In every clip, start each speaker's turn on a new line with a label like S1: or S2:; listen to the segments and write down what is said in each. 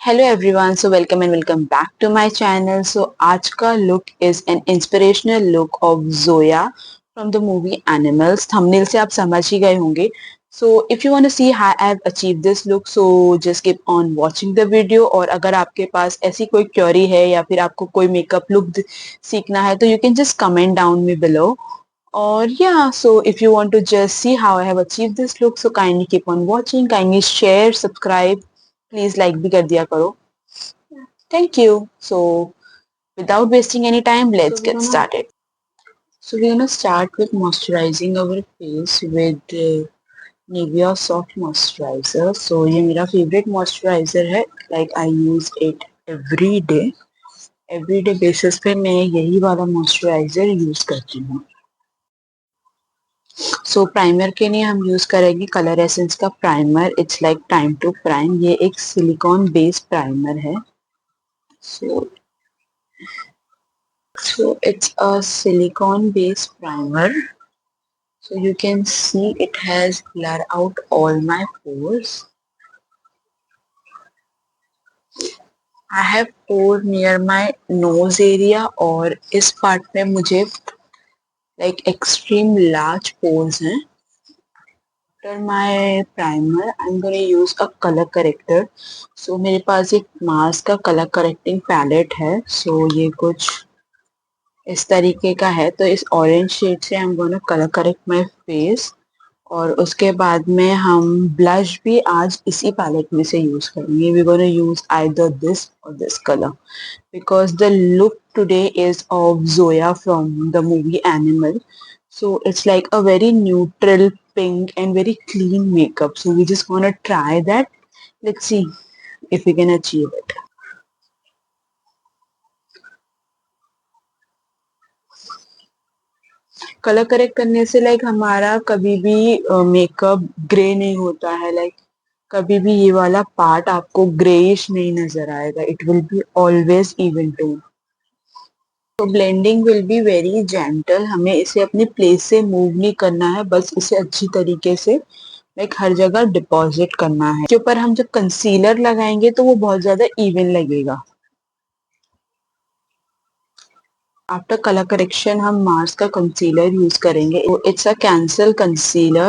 S1: Hello everyone, so welcome back to my channel. So आज का look is an inspirational look of Zoya from the movie Animals. Thumbnail से आप समझ ही गए होंगे। So if you want to see how I have achieve this look, so just keep on watching the video. और अगर आपके पास ऐसी कोई क्वेरी है या फिर आपको कोई मेकअप लुक सीखना है तो you can just comment down me below. और yeah, so if you want to just see how I have achieved this look, so kindly keep on watching, kindly share, subscribe, please like भी कर दिया करो। Thank you. So without wasting any time, let's get started. So we're gonna start with moisturizing our face with Nivea Soft Moisturizer. So ये मेरा favorite moisturizer है. Like I use it every day. Everyday basis पे मैं यही वाला moisturizer use करती हूँ। सो primer के लिए हम यूज करेंगे कलर एसेंस का primer. It's like time to prime. ये एक सिलिकॉन बेस्ड प्राइमर है। So it's a silicone based primer. So you can see it has blurred out all my pores. I have pore near my nose area और इस part में मुझे like extreme large pores हैं. After my primer, I'm gonna use a color corrector. So मेरे पास एक Mars का colour correcting palette है. So ये कुछ इस तरीके का है. तो इस ऑरेंज शेड से I'm gonna color correct my face. और उसके बाद में हम ब्लश भी आज इसी पैलेट में से यूज करेंगे. We gonna use either this or this colour because the look today is of Zoya from the movie Animal. So it's like a very neutral pink and very clean makeup. So we just want to try that. Let's see if we can achieve it. Colour correct करने से like हमारा कभी भी makeup grey नहीं होता है. Like कभी भी ये वाला पार्ट आपको ग्रेइश नहीं नजर आएगा. It will be always even tone. तो blending will be very gentle. हमें इसे अपनी प्लेस से मूव नहीं करना है. बस इसे अच्छी तरीके से लाइक हर जगह डिपॉजिट करना है. के ऊपर हम जब कंसीलर लगाएंगे तो वो बहुत ज्यादा इवन लगेगा. आफ्टर कलर करेक्शन हम मार्स का कंसीलर यूज करेंगे. It's a cancel concealer.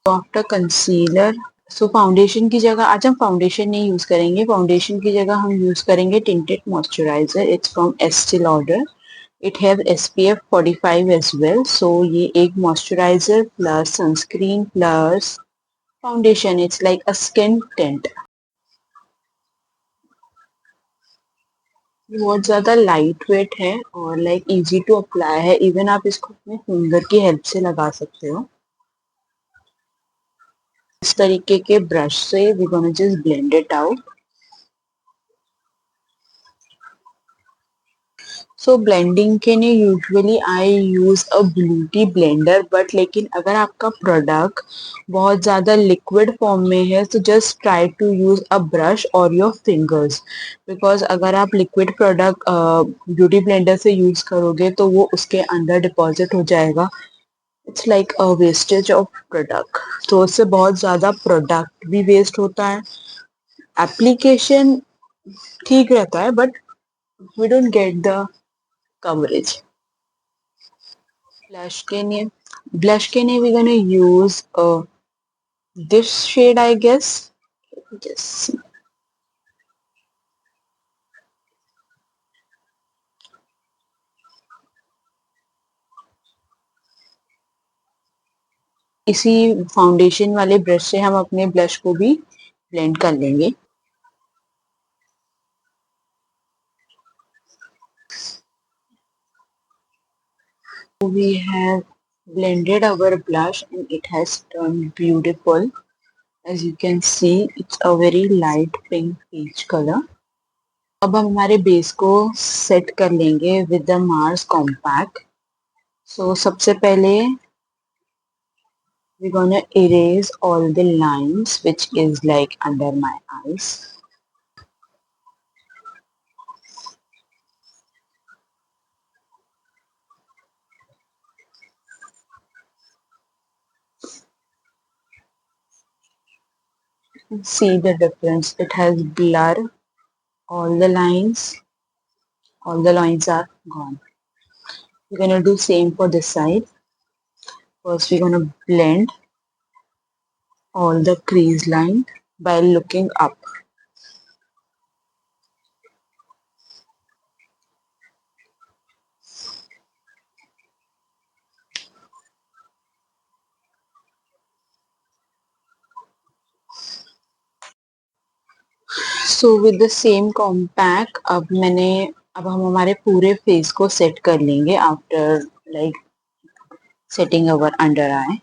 S1: After concealer so foundation की जगह आज हम फाउंडेशन नहीं यूज करेंगे. फाउंडेशन की जगह हम यूज करेंगे tinted moisturiser. It's from Estee Lauder. It have SPF 45 as well. So ये एक moisturiser plus sunscreen plus foundation. It's like a skin tint. बहुत ज्यादा लाइट वेट है और लाइक इजी टू अप्लाई है. इवन आप इसको अपने फिंगर की हेल्प से लगा सकते हो. इस तरीके के ब्रश से we gonna just blend it out. So blending के लिए usually I use a beauty blender. But लेकिन अगर आपका प्रोडक्ट बहुत ज़्यादा लिक्विड फॉर्म में है तो just try to use a brush और योर फिंगर्स. बिकॉज अगर आप लिक्विड प्रोडक्ट ब्यूटी ब्लेंडर से यूज करोगे तो वो उसके अंदर डिपॉजिट हो जाएगा. It's like a wastage of product. तो उससे बहुत ज़्यादा प्रोडक्ट भी वेस्ट होता है. एप्लीकेशन ठीक रहता है but we don't get the coverage. Blush के लिए we're gonna use this shade, I guess. Yes. इसी फाउंडेशन वाले ब्रश से हम अपने ब्लश को भी ब्लेंड कर लेंगे. We have blended our blush and it has turned beautiful. As you can see, it's a very light pink peach color. अब हम हमारे बेस को सेट कर लेंगे विद द मार्स कॉम्पैक्ट. सो सबसे पहले We're gonna erase all the lines which is like under my eyes. See the difference. It has blur. All the lines are gone. We're gonna do same for this side. First, we're gonna blend all the crease line by looking up. So with the same compact, अब हम हमारे पूरे face को set कर लेंगे after like setting our under I.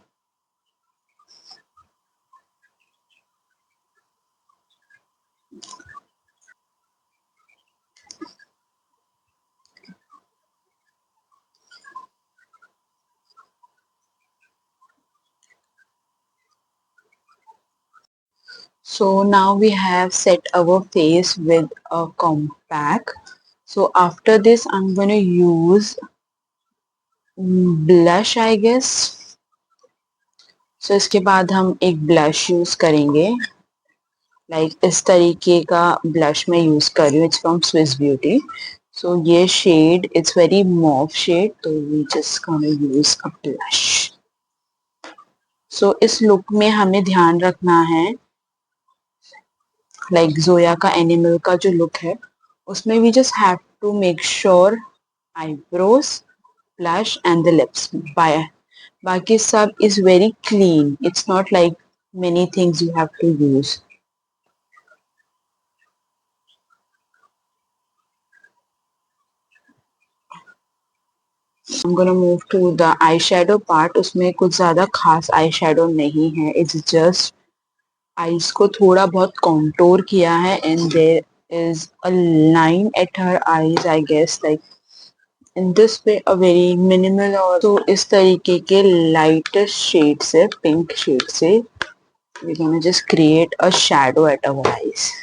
S1: So now we have set our face with a compact. So after this, I'm going to use blush, I guess. So इसके बाद हम एक blush यूज करेंगे. Like इस तरीके का ब्लश मैं use कर रही हूँ. It's from Swiss Beauty. So ये shade it's very mauve shade. तो we just gonna use a blush. So इस लुक में हमें ध्यान रखना है लाइक जोया का एनिमल का जो लुक है उसमें we just have to make sure eyebrows, blush and the lips. बाकी सब is very clean. It's not like many things you have to use. I'm gonna move to the eyeshadow part. उसमें कुछ ज़्यादा खास eyeshadow नहीं है. It's just eyes को थोड़ा बहुत contour किया है and there is a line at her eyes, I guess, like in this way a very minimal. और तो इस तरीके के lightest shade से pink shade से we're gonna just create a shadow at our eyes.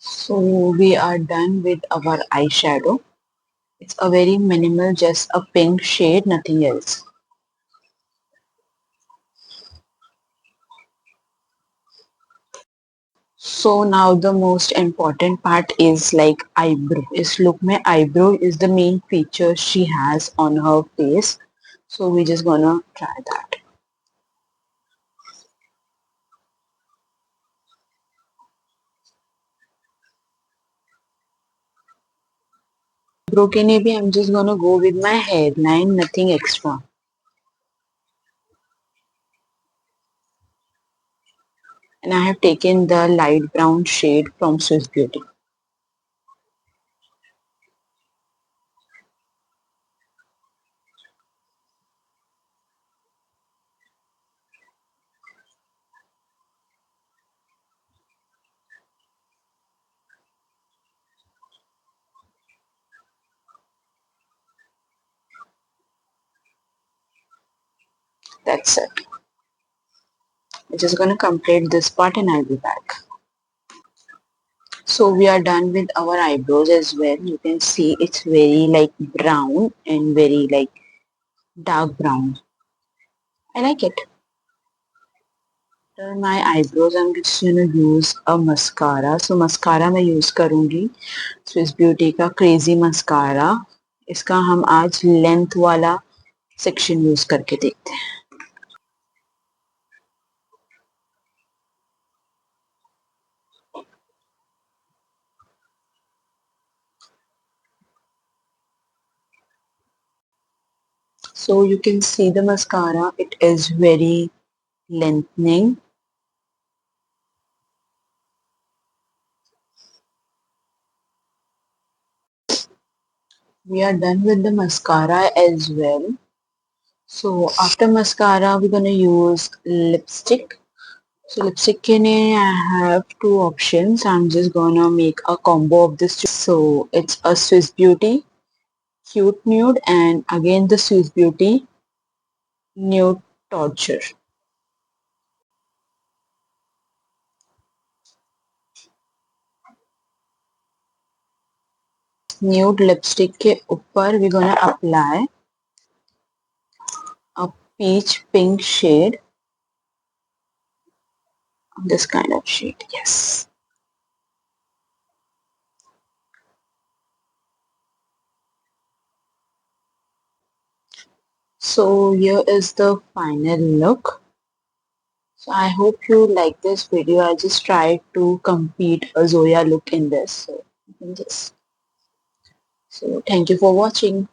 S1: So we are done with our eyeshadow. It's a very minimal, just a pink shade, nothing else. So now the most important part is like eyebrow. इस look में eyebrow is the main feature she has on her face. So we just gonna try that. Eyebrow के लिए भी I'm just gonna go with my hairline, nothing extra. And I have taken the light brown shade from Swiss Beauty. That's it. I'm just gonna complete this part and I'll be back. So we are done with our eyebrows as well. You can see it's very like brown and very like dark brown. I like it. For my eyebrows I'm just gonna use a mascara. So mascara मैं use करूँगी Swiss Beauty का Crazy Mascara. इसका हम आज length वाला section use करके देखते हैं. So you can see the mascara, it is very lengthening. We are done with the mascara as well. So after mascara, we're gonna use lipstick. So lipstick के लिए I have two options. I'm just gonna make a combo of this. So it's a Swiss Beauty Cute Nude and again the Swiss Beauty Nude Torture. Nude lipstick के ऊपर we're gonna apply a peach pink shade. This kind of shade, yes. So here is the final look. So I hope you like this video. I just tried to compete a Zoya look in this. So you can just. So thank you for watching.